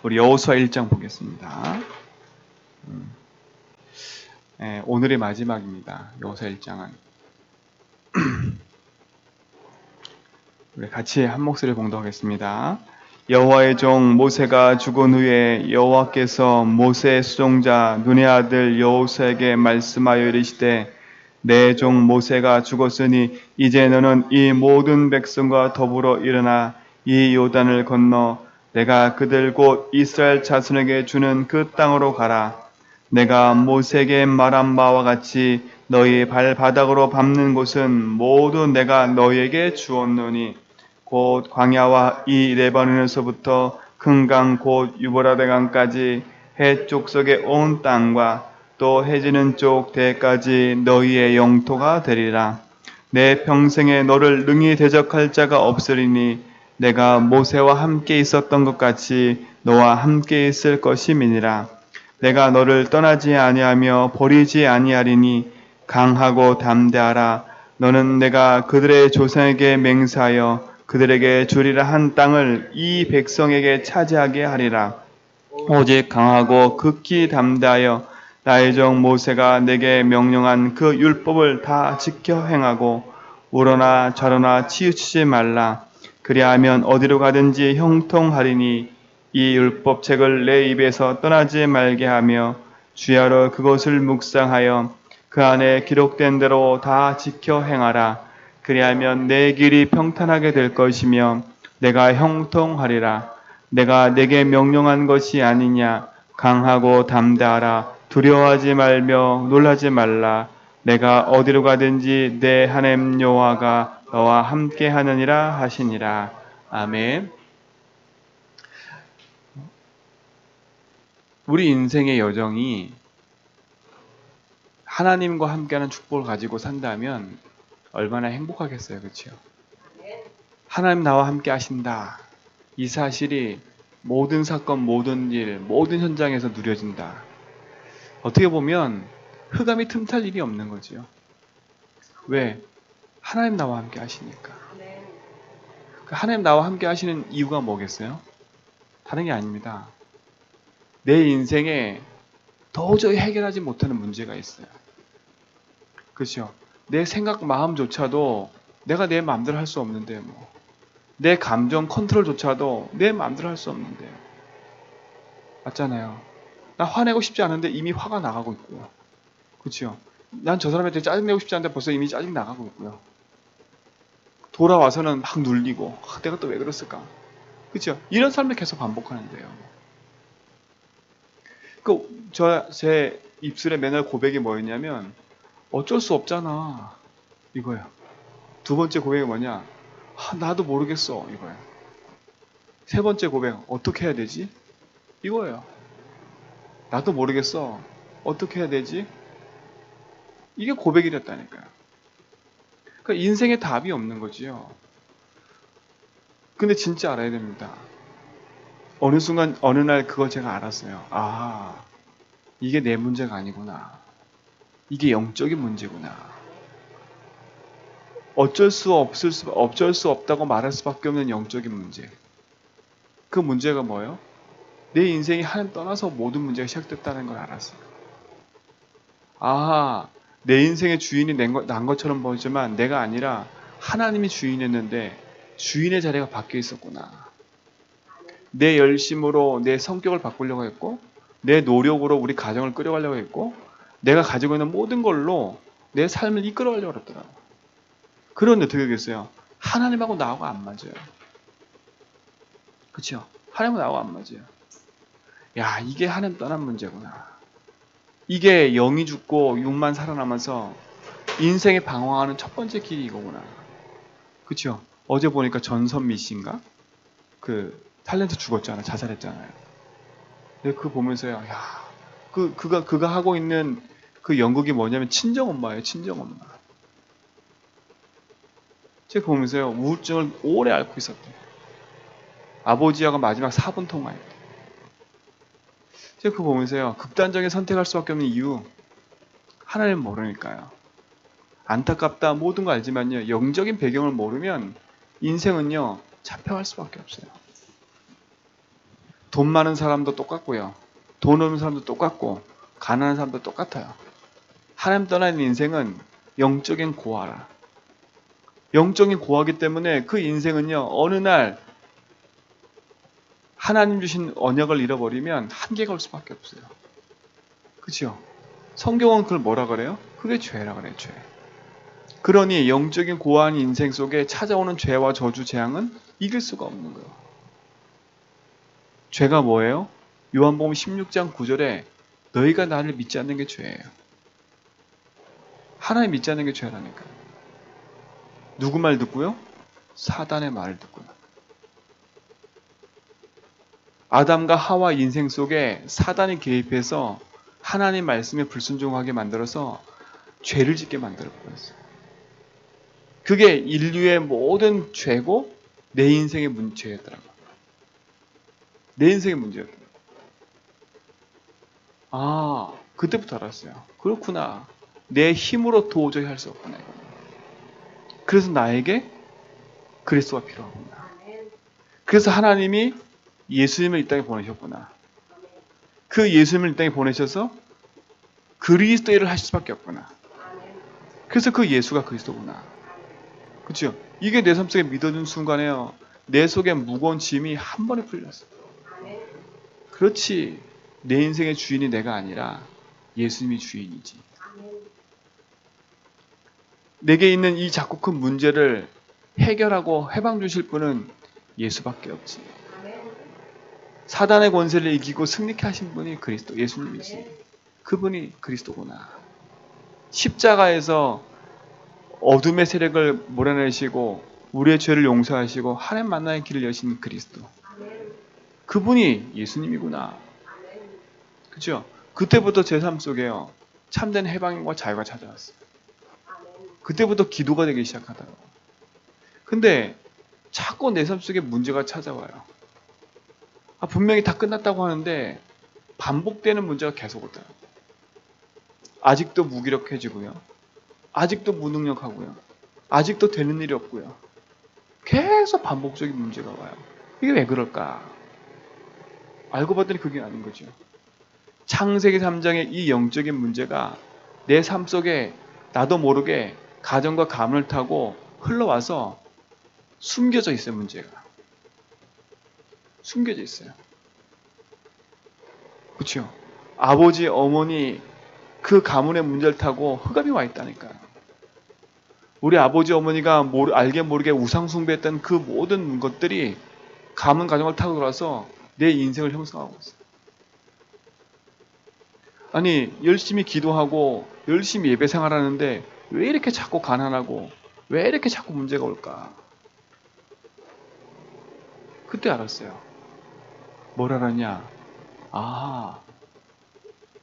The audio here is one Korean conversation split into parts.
우리 여호수아 1장 보겠습니다. 네, 오늘의 마지막입니다. 여호수아 1장은 우리 같이 한 목소리 봉독하겠습니다. 여호와의 종 모세가 죽은 후에 여호와께서 모세의 수종자 눈의 아들 여호수아에게 말씀하여 이르시되 내 종 모세가 죽었으니 이제 너는 이 모든 백성과 더불어 일어나 이 요단을 건너 내가 그들 곧 이스라엘 자손에게 주는 그 땅으로 가라. 내가 모세에게 말한 바와 같이 너희 발바닥으로 밟는 곳은 모두 내가 너희에게 주었노니 곧 광야와 이 레바논에서부터 큰 강 곧 유보라데 강까지 해쪽 속의 온 땅과 또 해지는 쪽 대까지 너희의 영토가 되리라. 내 평생에 너를 능히 대적할 자가 없으리니 내가 모세와 함께 있었던 것 같이 너와 함께 있을 것임이니라. 내가 너를 떠나지 아니하며 버리지 아니하리니 강하고 담대하라. 너는 내가 그들의 조상에게 맹세하여 그들에게 주리라 한 땅을 이 백성에게 차지하게 하리라. 오직 강하고 극히 담대하여 나의 종 모세가 내게 명령한 그 율법을 다 지켜 행하고 우러나 좌로나 치우치지 말라. 그리하면 어디로 가든지 형통하리니 이 율법책을 내 입에서 떠나지 말게 하며 주야로 그것을 묵상하여 그 안에 기록된 대로 다 지켜 행하라. 그리하면 내 길이 평탄하게 될 것이며 내가 형통하리라. 내가 내게 명령한 것이 아니냐. 강하고 담대하라. 두려워하지 말며 놀라지 말라. 내가 어디로 가든지 내 하나님 여호와가 너와 함께 하느니라 하시니라. 아멘. 우리 인생의 여정이 하나님과 함께하는 축복을 가지고 산다면 얼마나 행복하겠어요. 그렇죠? 하나님 나와 함께 하신다. 이 사실이 모든 사건, 모든 일, 모든 현장에서 누려진다. 어떻게 보면 흑암이 틈탈 일이 없는 거죠. 왜? 하나님 나와 함께 하시니까. 하나님 나와 함께 하시는 이유가 뭐겠어요? 다른 게 아닙니다. 내 인생에 도저히 해결하지 못하는 문제가 있어요. 그렇죠? 내 생각, 마음조차도 내가 내 마음대로 할 수 없는데 내 감정 컨트롤조차도 내 마음대로 할 수 없는데 맞잖아요. 나 화내고 싶지 않은데 이미 화가 나가고 있고요. 그렇죠? 난 저 사람한테 짜증내고 싶지 않은데 벌써 이미 짜증 나가고 있고요. 돌아와서는 막 눌리고 내가 또 왜 그랬을까? 그렇죠? 이런 삶을 계속 반복하는데요. 제 입술에 맨날 고백이 뭐였냐면 어쩔 수 없잖아 이거예요. 두 번째 고백이 뭐냐? 나도 모르겠어 이거예요. 세 번째 고백 어떻게 해야 되지? 이거예요. 나도 모르겠어. 어떻게 해야 되지? 이게 고백이랬다니까요. 그러니까 인생에 답이 없는 거지요. 근데 진짜 알아야 됩니다. 어느 순간 어느 날 그걸 제가 알았어요. 아, 이게 내 문제가 아니구나. 이게 영적인 문제구나. 어쩔 수 없다고 말할 수밖에 없는 영적인 문제. 그 문제가 뭐예요? 내 인생이 하나님 떠나서 모든 문제가 시작됐다는 걸 알았어요. 아, 내 인생의 주인이 난 것처럼 보이지만 내가 아니라 하나님이 주인이었는데 주인의 자리가 바뀌어 있었구나. 내 열심으로 내 성격을 바꾸려고 했고 내 노력으로 우리 가정을 끌어가려고 했고 내가 가지고 있는 모든 걸로 내 삶을 이끌어가려고 했더라고. 그런데 어떻게 되겠어요? 하나님하고 나하고 안 맞아요. 그렇죠? 하나님하고 나하고 안 맞아요. 야, 이게 하나님 떠난 문제구나. 이게 영이 죽고 육만 살아남아서 인생에 방황하는 첫 번째 길이 이거구나. 그렇죠? 어제 보니까 전선미 씨인가? 그 탤런트 죽었잖아. 자살했잖아요. 근데 그거 보면서요. 야, 그가 하고 있는 그 연극이 뭐냐면 친정엄마예요. 친정엄마. 제가 보면서요. 우울증을 오래 앓고 있었대요. 아버지하고 마지막 4분 통화했대요. 제가 그거 보면서요. 극단적인 선택할 수밖에 없는 이유 하나님 모르니까요. 안타깝다 모든 거 알지만요. 영적인 배경을 모르면 인생은요. 잡혀갈 수밖에 없어요. 돈 많은 사람도 똑같고요. 돈 없는 사람도 똑같고 가난한 사람도 똑같아요. 하나님 떠난 인생은 영적인 고아라. 영적인 고아기 때문에 그 인생은요, 어느 날 하나님 주신 언약을 잃어버리면 한계가 올 수밖에 없어요. 그렇죠? 성경은 그걸 뭐라 그래요? 그게 죄라 그래요, 죄. 그러니 영적인 고아한 인생 속에 찾아오는 죄와 저주 재앙은 이길 수가 없는 거예요. 죄가 뭐예요? 요한복음 16장 9절에 너희가 나를 믿지 않는 게 죄예요. 하나님 믿지 않는 게 죄라니까. 누구 말 듣고요? 사단의 말을 듣고요. 아담과 하와 인생 속에 사단이 개입해서 하나님 말씀에 불순종하게 만들어서 죄를 짓게 만들어 버렸어요. 그게 인류의 모든 죄고 내 인생의 문제였더라고요. 내 인생의 문제였더라고요. 아, 그때부터 알았어요. 그렇구나. 내 힘으로 도저히 할 수 없구나. 그래서 나에게 그리스도가 필요하구나. 그래서 하나님이 예수님을 이 땅에 보내셨구나. 그 예수님을 이 땅에 보내셔서 그리스도 일을 하실 수밖에 없구나. 그래서 그 예수가 그리스도구나. 그렇죠? 이게 내 삶 속에 믿어준 순간에요. 내 속에 무거운 짐이 한 번에 풀렸어요. 그렇지. 내 인생의 주인이 내가 아니라 예수님이 주인이지. 내게 있는 이 작고 큰 문제를 해결하고 해방 주실 분은 예수밖에 없지. 사단의 권세를 이기고 승리케 하신 분이 그리스도, 예수님이지. 그분이 그리스도구나. 십자가에서 어둠의 세력을 몰아내시고 우리의 죄를 용서하시고 하나님 만나의 길을 여신 그리스도. 그분이 예수님이구나. 그죠? 그때부터 제 삶 속에요. 참된 해방과 자유가 찾아왔어요. 그때부터 기도가 되기 시작하더라고요. 근데 자꾸 내 삶 속에 문제가 찾아와요. 분명히 다 끝났다고 하는데 반복되는 문제가 계속 오더라고요. 아직도 무기력해지고요. 아직도 무능력하고요. 아직도 되는 일이 없고요. 계속 반복적인 문제가 와요. 이게 왜 그럴까? 알고 봤더니 그게 아닌 거죠. 창세기 3장의 이 영적인 문제가 내 삶 속에 나도 모르게 가정과 가문을 타고 흘러와서 숨겨져 있어요, 문제가. 숨겨져 있어요. 그렇죠? 아버지, 어머니 그 가문의 문제를 타고 흑암이 와 있다니까요. 우리 아버지, 어머니가 알게 모르게 우상 숭배했던 그 모든 것들이 가문 가정을 타고 돌아서 내 인생을 형성하고 있어요. 아니, 열심히 기도하고 열심히 예배 생활하는데 왜 이렇게 자꾸 가난하고 왜 이렇게 자꾸 문제가 올까? 그때 알았어요. 뭘 알았냐? 아,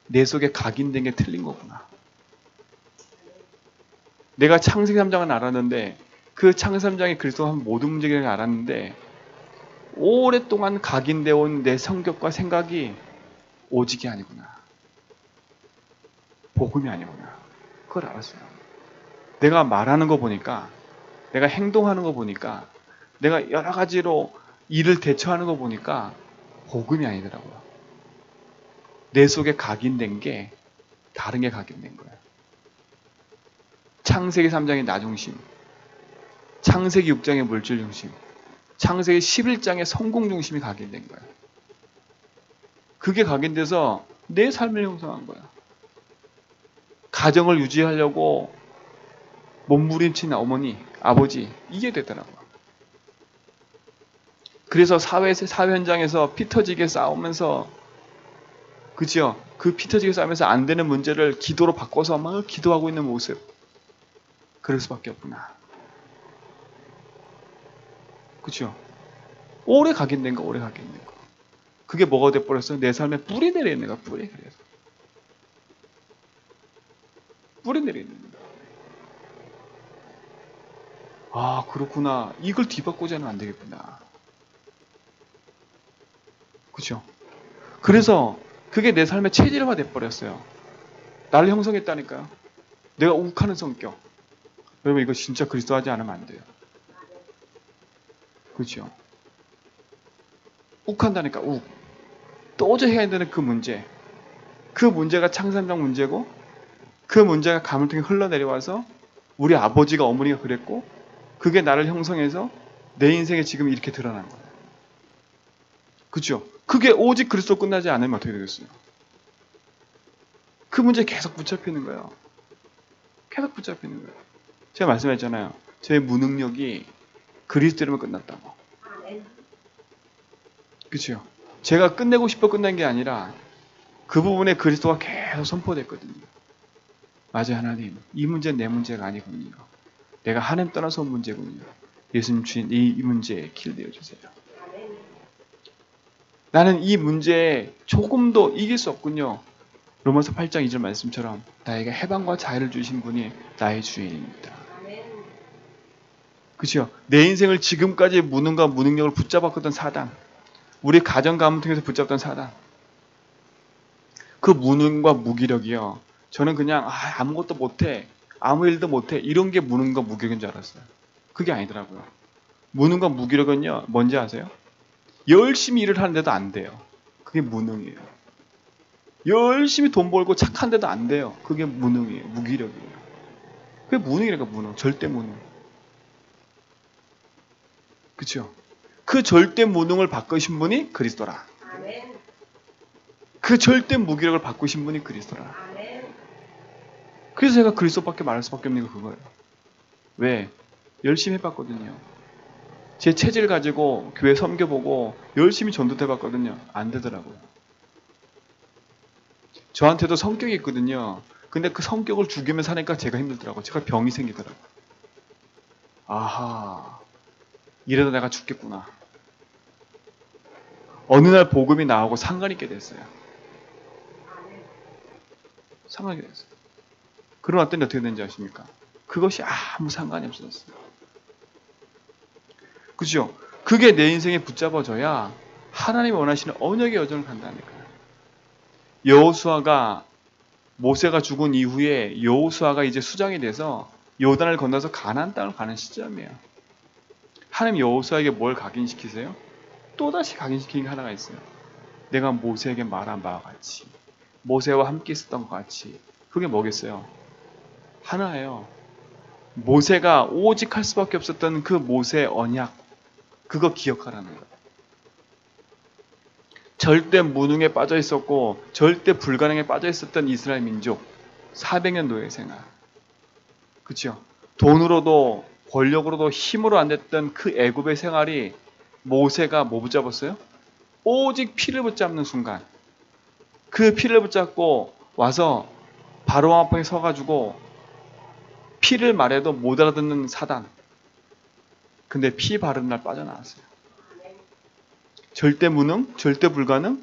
내 속에 각인된 게 틀린 거구나. 내가 창세기 3장은 알았는데 그 창세기 3장에 그리스도가 한 모든 문제를 알았는데 오랫동안 각인되어 온 내 성격과 생각이 오직이 아니구나. 복음이 아니구나. 그걸 알았어요. 내가 말하는 거 보니까, 내가 행동하는 거 보니까, 내가 여러 가지로 일을 대처하는 거 보니까 복음이 아니더라고요. 내 속에 각인된 게 다른 게 각인된 거예요. 창세기 3장의 나 중심, 창세기 6장의 물질 중심, 창세기 11장의 성공 중심이 각인된 거예요. 그게 각인돼서 내 삶을 형성한 거야. 가정을 유지하려고 몸부림치는 어머니, 아버지, 이게 되더라고요. 그래서 사회 현장에서 피 터지게 싸우면서, 그죠? 그 피 터지게 싸우면서 안 되는 문제를 기도로 바꿔서 막 기도하고 있는 모습. 그럴 수밖에 없구나. 그죠? 오래 각인된 거, 오래 각인된 거. 그게 뭐가 돼버렸어요? 내 삶에 뿌리 내리는 거야, 뿌리. 그래서. 뿌리 내리는 거야. 아, 그렇구나. 이걸 뒤바꾸자는 안 되겠구나. 그죠? 그래서 그게 내 삶의 체질화 돼버렸어요. 나를 형성했다니까요. 내가 욱하는 성격. 여러분, 이거 진짜 그리스도 하지 않으면 안 돼요. 그죠? 욱한다니까, 욱. 도저히 해야 되는 그 문제. 그 문제가 창세적 문제고 그 문제가 가물 통해 흘러내려와서 우리 아버지가 어머니가 그랬고 그게 나를 형성해서 내 인생에 지금 이렇게 드러난 거예요. 그렇죠? 그게 오직 그리스도 끝나지 않으면 어떻게 되겠어요? 그 문제에 계속 붙잡히는 거예요. 계속 붙잡히는 거예요. 제가 말씀했잖아요. 저의 무능력이 그리스도로만 끝났다고. 그렇죠? 제가 끝내고 싶어 끝낸 게 아니라 그 부분에 그리스도가 계속 선포됐거든요. 맞아요, 하나님. 이 문제는 내 문제가 아니군요. 내가 하나님 떠나서 온 문제군요. 예수님 주인 이 문제에 길 내어주세요. 나는 이 문제에 조금도 이길 수 없군요. 로마서 8장 2절 말씀처럼 나에게 해방과 자유를 주신 분이 나의 주인입니다. 그렇죠? 내 인생을 지금까지 무능과 무능력을 붙잡았던 사단, 우리 가정 가문 통해서 붙잡던 사단, 그 무능과 무기력이요. 저는 그냥 아무것도 못해, 아무 일도 못해 이런 게 무능과 무기력인 줄 알았어요. 그게 아니더라고요. 무능과 무기력은요, 뭔지 아세요? 열심히 일을 하는데도 안 돼요. 그게 무능이에요. 열심히 돈 벌고 착한데도 안 돼요. 그게 무능이에요. 무기력이에요. 그게 무능이라니까 무능. 절대 무능. 그렇죠? 그 절대 무능을 바꾸신 분이 그리스도라. 그 절대 무기력을 바꾸신 분이 그리스도라. 그래서 제가 그리스도밖에 말할 수밖에 없는 게 그거예요. 왜? 열심히 해봤거든요. 제 체질 가지고 교회 섬겨보고 열심히 전도 해봤거든요. 안 되더라고요. 저한테도 성격이 있거든요. 근데 그 성격을 죽이며 사니까 제가 힘들더라고요. 제가 병이 생기더라고요. 아하, 이래도 내가 죽겠구나. 어느 날 복음이 나오고 상관 있게 됐어요. 상관 있게 됐어요. 그러고 났더니 어떻게 되는지 아십니까? 그것이 아무 상관이 없어졌어요. 그죠? 그게 내 인생에 붙잡아져야 하나님이 원하시는 언약의 여정을 간다니까요. 여호수아가 모세가 죽은 이후에 여호수아가 이제 수장이 돼서 요단을 건너서 가나안 땅을 가는 시점이에요. 하나님 여호수아에게 뭘 각인시키세요? 또다시 각인시키는 게 하나가 있어요. 내가 모세에게 말한 바와 같이 모세와 함께 있었던 것 같이 그게 뭐겠어요? 하나예요. 모세가 오직 할 수밖에 없었던 그 모세의 언약 그거 기억하라는 거예요. 절대 무능에 빠져 있었고 절대 불가능에 빠져 있었던 이스라엘 민족 400년 노예 생활. 그렇죠? 돈으로도 권력으로도 힘으로 안 됐던 그 애굽의 생활이 모세가 뭐 붙잡았어요? 오직 피를 붙잡는 순간 그 피를 붙잡고 와서 바로 앞에 서가지고 피를 말해도 못 알아듣는 사단. 근데 피 바르는 날 빠져나왔어요. 절대 무능, 절대 불가능,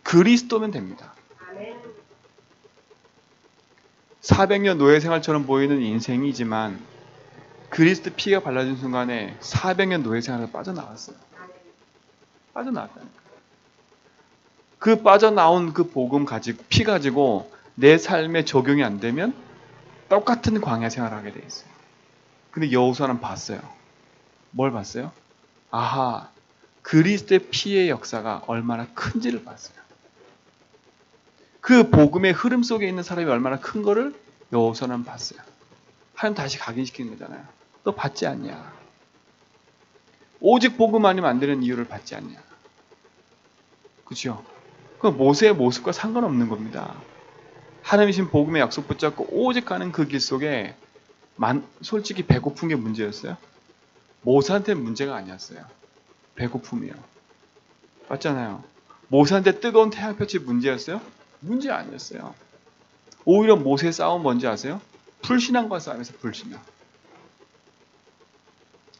그리스도면 됩니다. 400년 노예 생활처럼 보이는 인생이지만 그리스도 피가 발라진 순간에 400년 노예 생활을 빠져나왔어요. 빠져나왔다니까. 그 빠져나온 그 복음 가지고 피 가지고 내 삶에 적용이 안 되면 똑같은 광야 생활을 하게 돼 있어요. 근데 여호수아는 봤어요. 뭘 봤어요? 아하, 그리스도의 피의 역사가 얼마나 큰지를 봤어요. 그 복음의 흐름 속에 있는 사람이 얼마나 큰 거를 여호수아는 봤어요. 하나님 다시 각인시키는 거잖아요. 너 받지 않냐? 오직 복음 아니면 안 되는 이유를 받지 않냐? 그렇죠? 그 모세의 모습과 상관없는 겁니다. 하나님이신 복음의 약속 붙잡고 오직 가는 그 길 속에 솔직히 배고픈 게 문제였어요? 모세한테는 문제가 아니었어요. 배고픔이요. 맞잖아요. 모세한테 뜨거운 태양볕이 문제였어요? 문제 아니었어요. 오히려 모세의 싸움은 뭔지 아세요? 불신앙과 싸움에서 불신앙.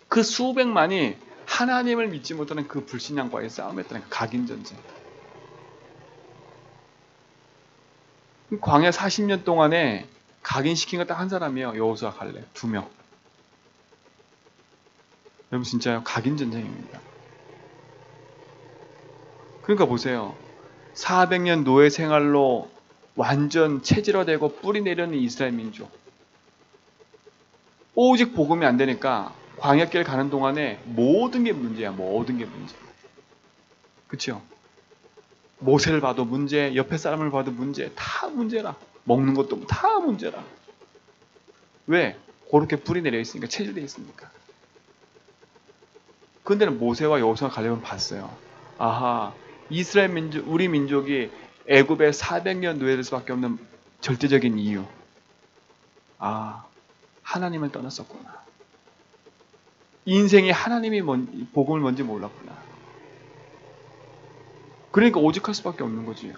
그 수백만이 하나님을 믿지 못하는 그 불신앙과의 싸움이었다는 각인전쟁. 광야 40년 동안에 각인시킨 거 딱 한 사람이에요. 여호수아 갈렙 2명. 여러분 진짜요. 각인전쟁입니다. 그러니까 보세요. 400년 노예 생활로 완전 체질화되고 뿌리 내려는 이스라엘 민족. 오직 복음이 안 되니까 광야길 가는 동안에 모든 게 문제야. 모든 게 문제. 그렇죠? 모세를 봐도 문제, 옆에 사람을 봐도 문제, 다 문제라. 먹는 것도 다 문제라. 왜? 그렇게 불이 내려 있으니까, 체질되어 있으니까. 근데는 모세와 여호수아 갈렙은 봤어요. 아하, 이스라엘 민족, 우리 민족이 애굽에 400년 노예될 수밖에 없는 절대적인 이유. 아, 하나님을 떠났었구나. 인생이 하나님이 복음을 뭔지 몰랐구나. 그러니까 오직할 수밖에 없는 거지.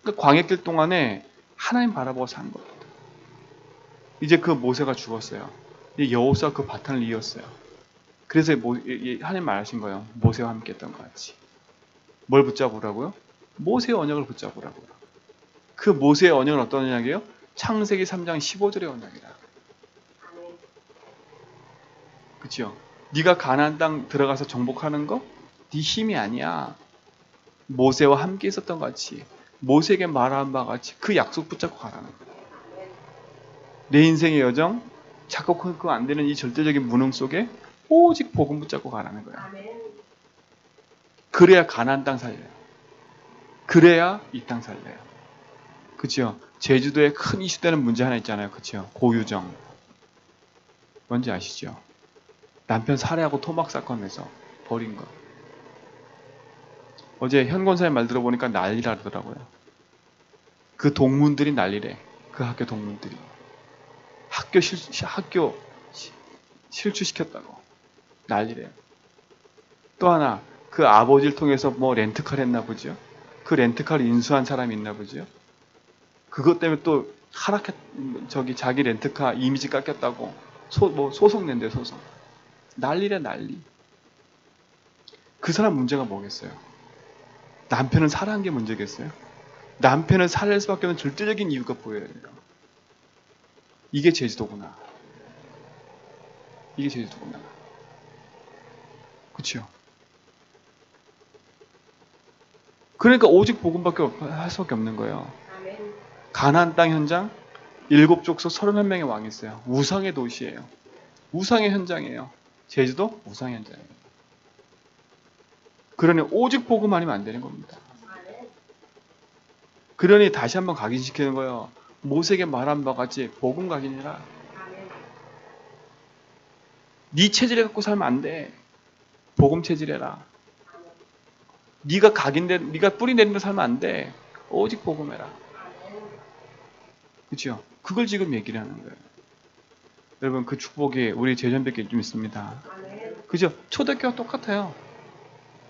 그러니까 광야길 동안에 하나님 바라보고 산 겁니다. 이제 그 모세가 죽었어요. 이제 여호수아 그 바탕을 이었어요. 그래서 하나님 말하신 거예요. 모세와 함께 했던 것 같이. 뭘 붙잡으라고요? 모세의 언약을 붙잡으라고요. 그 모세의 언약은 어떤 언약이에요? 창세기 3장 15절의 언약이라. 그치요? 네가 가나안 땅 들어가서 정복하는 거? 네 힘이 아니야. 모세와 함께 있었던 것 같이, 모세에게 말한 바 같이 그 약속 붙잡고 가라는 거야. 내 인생의 여정, 자꾸 그거 안 되는 이 절대적인 무능 속에 오직 복음 붙잡고 가라는 거야. 그래야 가나안 땅 살려요. 그래야 이 땅 살려요. 그치요? 제주도에 큰 이슈되는 문제 하나 있잖아요. 그치요? 고유정. 뭔지 아시죠? 남편 살해하고 토막 사건에서 버린 거. 어제 현 권사님 말 들어보니까 난리라 그러더라고요. 그 동문들이 난리래. 그 학교 동문들이. 학교 실추시켰다고. 난리래요. 또 하나, 그 아버지를 통해서 뭐 렌트카를 했나 보죠. 그 렌트카를 인수한 사람이 있나 보죠. 그것 때문에 또 자기 렌트카 이미지 깎였다고 소송 낸대, 소송. 난리래, 난리. 그 사람 문제가 뭐겠어요? 남편을 살해한 게 문제겠어요? 남편을 살해할 수밖에 없는 절대적인 이유가 보여요. 이게 제주도구나. 이게 제주도구나. 그렇죠? 그러니까 오직 복음밖에 할 수밖에 없는 거예요. 가나안 땅 현장, 7족속 31명의 왕이 있어요. 우상의 도시예요. 우상의 현장이에요. 제주도 우상의 현장이에요. 그러니 오직 복음 아니면 안 되는 겁니다. 그러니 다시 한번 각인시키는 거예요. 모세에게 말한 바와 같이 복음 각인이라. 네 체질을 갖고 살면 안 돼. 복음 체질해라. 네가 뿌리 내리는 데 살면 안 돼. 오직 복음해라. 그렇죠? 그걸 지금 얘기를 하는 거예요. 여러분 그 축복이 우리 제전백에 좀 있습니다. 그죠? 초대교와 똑같아요.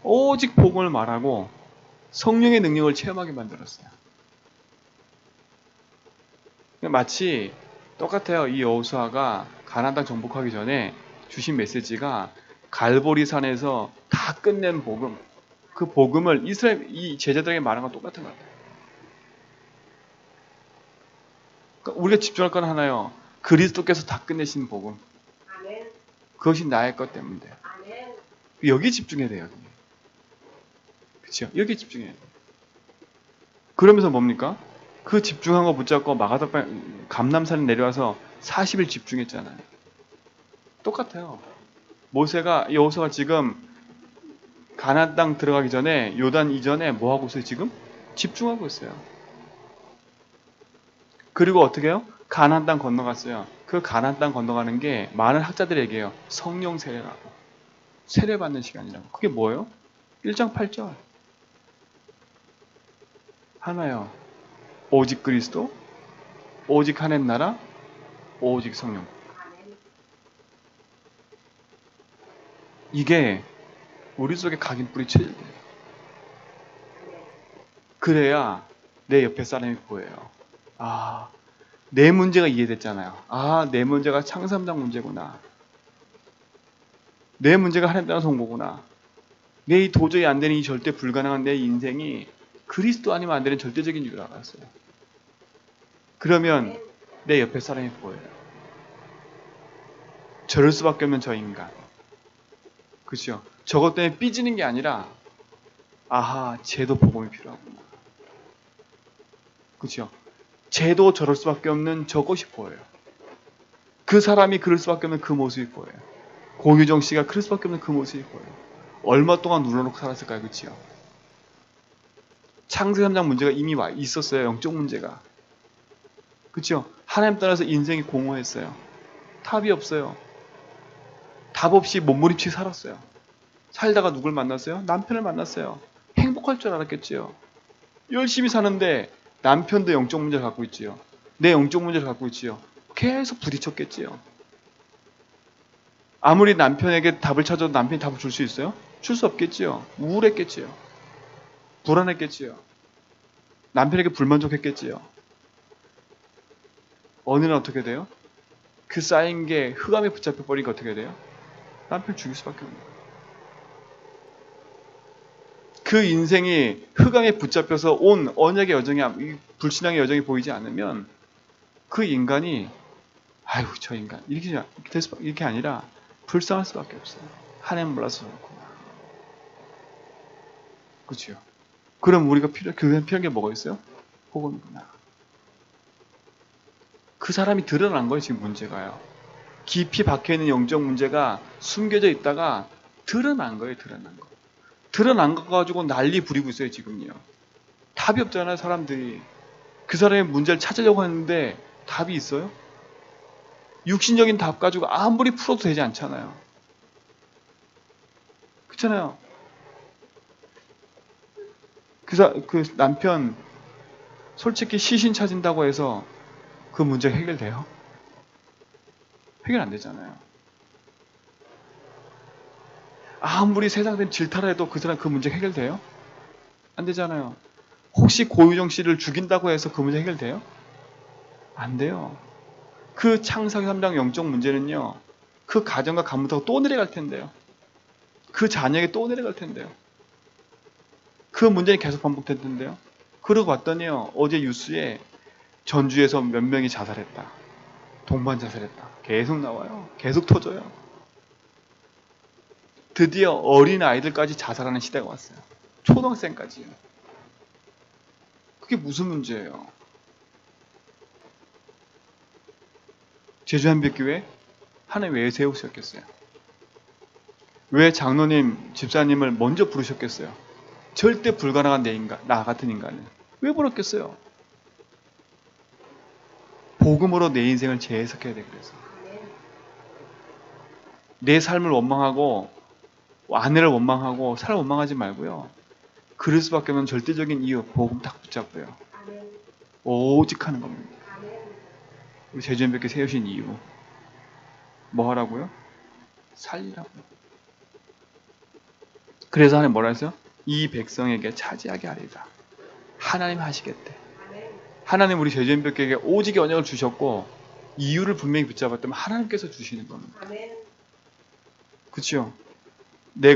오직 복음을 말하고 성령의 능력을 체험하게 만들었어요. 마치 똑같아요. 이 여호수아가 가나안 땅 정복하기 전에 주신 메시지가 갈보리산에서 다 끝낸 복음, 그 복음을 이 제자들에게 말한 건 똑같은 것 같아요. 그러니까 우리가 집중할 건 하나요. 그리스도께서 다 끝내신 복음. 그것이 나의 것 때문에. 여기 집중해야 돼요. 그렇죠? 여기 집중해야 돼요. 그러면서 뭡니까? 그 집중한 거 붙잡고 감남산에 내려와서 40일 집중했잖아요. 똑같아요. 여호수아가 지금 가나안 땅 들어가기 전에 요단 이전에 뭐 하고 있어요? 지금 집중하고 있어요. 그리고 어떻게 해요? 가나안 땅 건너갔어요. 그 가나안 땅 건너가는 게 많은 학자들이 얘기해요. 성령 세례라고. 세례받는 시간이라고. 그게 뭐예요? 1장 8절. 하나요. 오직 그리스도, 오직 하나님 나라, 오직 성령. 이게 우리 속에 각인 뿌리쳐야 돼요. 그래야 내 옆에 사람이 보여요. 아, 내 문제가 이해됐잖아요. 아, 내 문제가 창삼장 문제구나. 내 문제가 하나님 따라 온 거구나. 내 도저히 안 되는 이 절대 불가능한 내 인생이 그리스도 아니면 안 되는 절대적인 이유를 알았어요. 그러면 내 옆에 사람이 보여요. 저럴 수밖에 없는 저 인간. 그렇죠? 저것 때문에 삐지는 게 아니라 아하, 쟤도 복음이 필요하구나. 그렇죠? 쟤도 저럴 수밖에 없는 저것이 보여요. 그 사람이 그럴 수밖에 없는 그 모습이 보여요. 고유정 씨가 그럴 수밖에 없는 그 모습이 보여요. 얼마 동안 눌러놓고 살았을까요? 그렇죠? 창세기 3장 문제가 이미 와 있었어요. 영적 문제가. 그렇죠? 하나님 따라서 인생이 공허했어요. 답이 없어요. 답 없이 몸부림치고 살았어요. 살다가 누굴 만났어요? 남편을 만났어요. 행복할 줄 알았겠지요. 열심히 사는데 남편도 영적 문제를 갖고 있지요. 내 영적 문제를 갖고 있지요. 계속 부딪혔겠지요. 아무리 남편에게 답을 찾아도 남편이 답을 줄 수 있어요? 줄 수 없겠지요. 우울했겠지요. 불안했겠지요. 남편에게 불만족했겠지요. 어느 날 어떻게 돼요? 그 쌓인 게 흑암에 붙잡혀 버리니까 어떻게 돼요? 남편 죽일 수밖에 없는 거예요. 그 인생이 흑암에 붙잡혀서 온 언약의 여정이 불신앙의 여정이 보이지 않으면 그 인간이 아유 저 인간 이렇게 아니라 불쌍할 수밖에 없어요. 하나님 몰라서 그렇구나. 그렇죠? 그럼 우리가 필요한 게 뭐가 있어요? 복음이구나. 그 사람이 드러난 거예요. 지금 문제가요. 깊이 박혀있는 영적 문제가 숨겨져 있다가 드러난 거예요. 드러난 거 가지고 난리 부리고 있어요. 지금요. 답이 없잖아요. 사람들이. 그 사람의 문제를 찾으려고 하는데 답이 있어요? 육신적인 답 가지고 아무리 풀어도 되지 않잖아요. 그렇잖아요. 그 남편 솔직히 시신 찾은다고 해서 그 문제가 해결돼요? 해결 안 되잖아요. 아무리 세상된 질타를 해도 그 사람 그 문제 해결돼요? 안 되잖아요. 혹시 고유정 씨를 죽인다고 해서 그 문제 해결돼요? 안 돼요. 그 창세기 3장 영적 문제는요. 그 가정과 가문하고 또 내려갈 텐데요. 그 자녀에게 또 내려갈 텐데요. 그 문제는 계속 반복될 텐데요. 그러고 봤더니요. 어제 뉴스에 전주에서 몇 명이 자살했다. 동반 자살했다. 계속 나와요. 계속 터져요. 드디어 어린 아이들까지 자살하는 시대가 왔어요. 초등학생까지요. 그게 무슨 문제예요? 제주한빛교회 하나님 왜 세우셨겠어요? 왜 장로님, 집사님을 먼저 부르셨겠어요? 절대 불가능한 나 같은 인간을. 왜 부르겠어요? 복음으로 내 인생을 재해석해야 돼, 그래서. 내 삶을 원망하고, 아내를 원망하고, 사람을 원망하지 말고요. 그럴 수밖에 없는 절대적인 이유, 복음 딱 붙잡고요. 오직 하는 겁니다. 우리 제주한빛교회 세우신 이유. 뭐 하라고요? 살리라고. 그래서 하나님 뭐라 했어요? 이 백성에게 차지하게 하리라. 하나님 하시겠대. 하나님 우리 제주한빛교회에게 오직의 언약을 주셨고 이유를 분명히 붙잡았다면 하나님께서 주시는 겁니다. 그렇죠? 내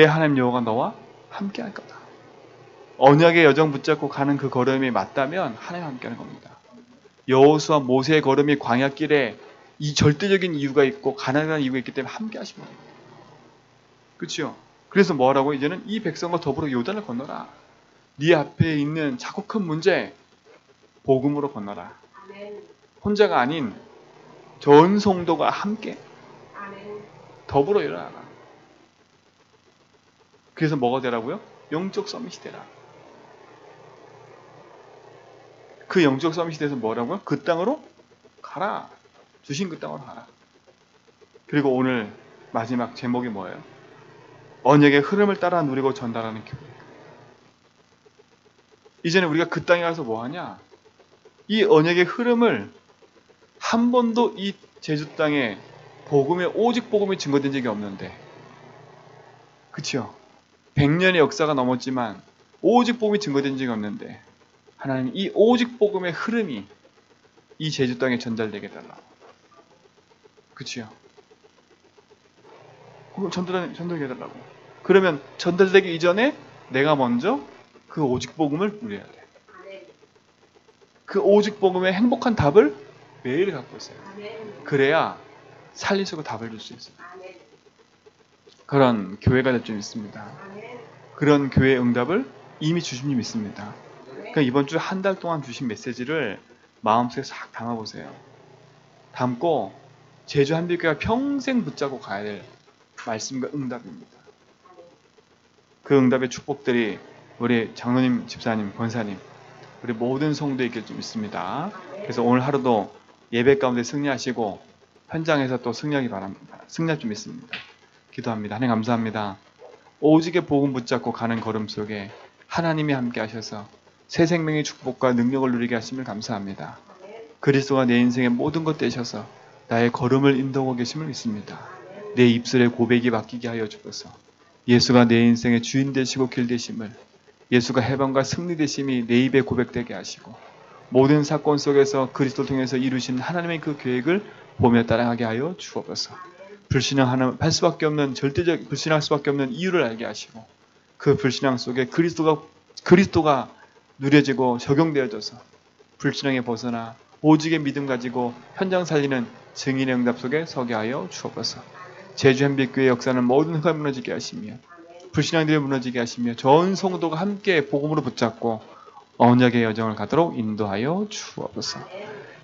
하나님 여호와가 너와 함께 할 거다. 언약의 여정 붙잡고 가는 그 걸음이 맞다면 하나님 함께 하는 겁니다. 여호수아 모세의 걸음이 광야길에 이 절대적인 이유가 있고 가난한 이유가 있기 때문에 함께 하신 겁니다. 그렇죠? 그래서 뭐라고 이제는 이 백성과 더불어 요단을 건너라. 네 앞에 있는 작고 큰 문제 복음으로 건너라. 혼자가 아닌 전 성도가 함께 더불어 일어나라. 그래서 뭐가 되라고요? 영적 서밋이 되라. 그 영적 서밋이 돼서 뭐라고요? 그 땅으로 가라. 주신 그 땅으로 가라. 그리고 오늘 마지막 제목이 뭐예요? 언약의 흐름을 따라 누리고 전달하는 교회. 이제는 우리가 그 땅에 가서 뭐 하냐? 이 언약의 흐름을 한 번도 이 제주 땅에 오직 복음이 증거된 적이 없는데, 그치요? 100년의 역사가 넘었지만 오직 복음이 증거된 적이 없는데 하나님 이 오직 복음의 흐름이 이 제주 땅에 전달되게 해달라고. 그치요? 전달되게 해달라고. 그러면 전달되기 이전에 내가 먼저 그 오직 복음을 누려야 돼. 그 오직 복음의 행복한 답을 매일 갖고 있어요. 그래야 살릴 수 있고 답을 줄 수 있어요. 그런 교회가 될 줄 믿습니다. 그런 교회의 응답을 이미 주신 줄 믿습니다. 그러니까 이번 주 한 달 동안 주신 메시지를 마음속에 싹 담아보세요. 담고 제주 한빛교회가 평생 붙잡고 가야 될 말씀과 응답입니다. 그 응답의 축복들이 우리 장로님, 집사님, 권사님, 우리 모든 성도에 있길 좀 믿습니다. 그래서 오늘 하루도 예배 가운데 승리하시고 현장에서 또 승리하기 바랍니다. 승리할 줄 믿습니다. 기도합니다. 하나님 감사합니다. 오직의 복음 붙잡고 가는 걸음 속에 하나님이 함께 하셔서 새 생명의 축복과 능력을 누리게 하심을 감사합니다. 그리스도가 내 인생의 모든 것 되셔서 나의 걸음을 인도하고 계심을 믿습니다. 내 입술에 고백이 바뀌게 하여 주옵소서. 예수가 내 인생의 주인 되시고 길 되심을, 예수가 해방과 승리 되심이 내 입에 고백되게 하시고 모든 사건 속에서 그리스도를 통해서 이루신 하나님의 그 계획을 보며 따라가게 하여 주옵소서. 불신앙할 수밖에 없는 절대적 불신할 수밖에 없는 이유를 알게 하시고 그 불신앙 속에 그리스도가 누려지고 적용되어져서 불신앙에 벗어나 오직의 믿음 가지고 현장 살리는 증인의 응답 속에 서게 하여 주옵소서. 제주 현빛교회 역사는 모든 흑암이 무너지게 하시며 불신앙들이 무너지게 하시며 전 성도가 함께 복음으로 붙잡고 언약의 여정을 가도록 인도하여 주옵소서.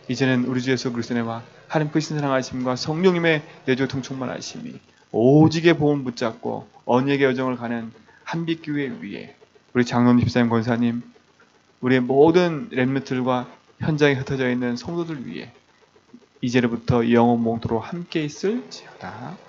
이제는 우리 주 예수 그리스도의 은혜와 하나님 크신 사랑하심과 성령님의 내조통 충만하심이 오직의 복음 붙잡고 언약의 여정을 가는 한빛교회 위에 우리 장로님, 집사님, 권사님, 우리의 모든 렘넌트들과 현장에 흩어져 있는 성도들 위해 이제로부터 영원 몽토로 함께 있을지어다.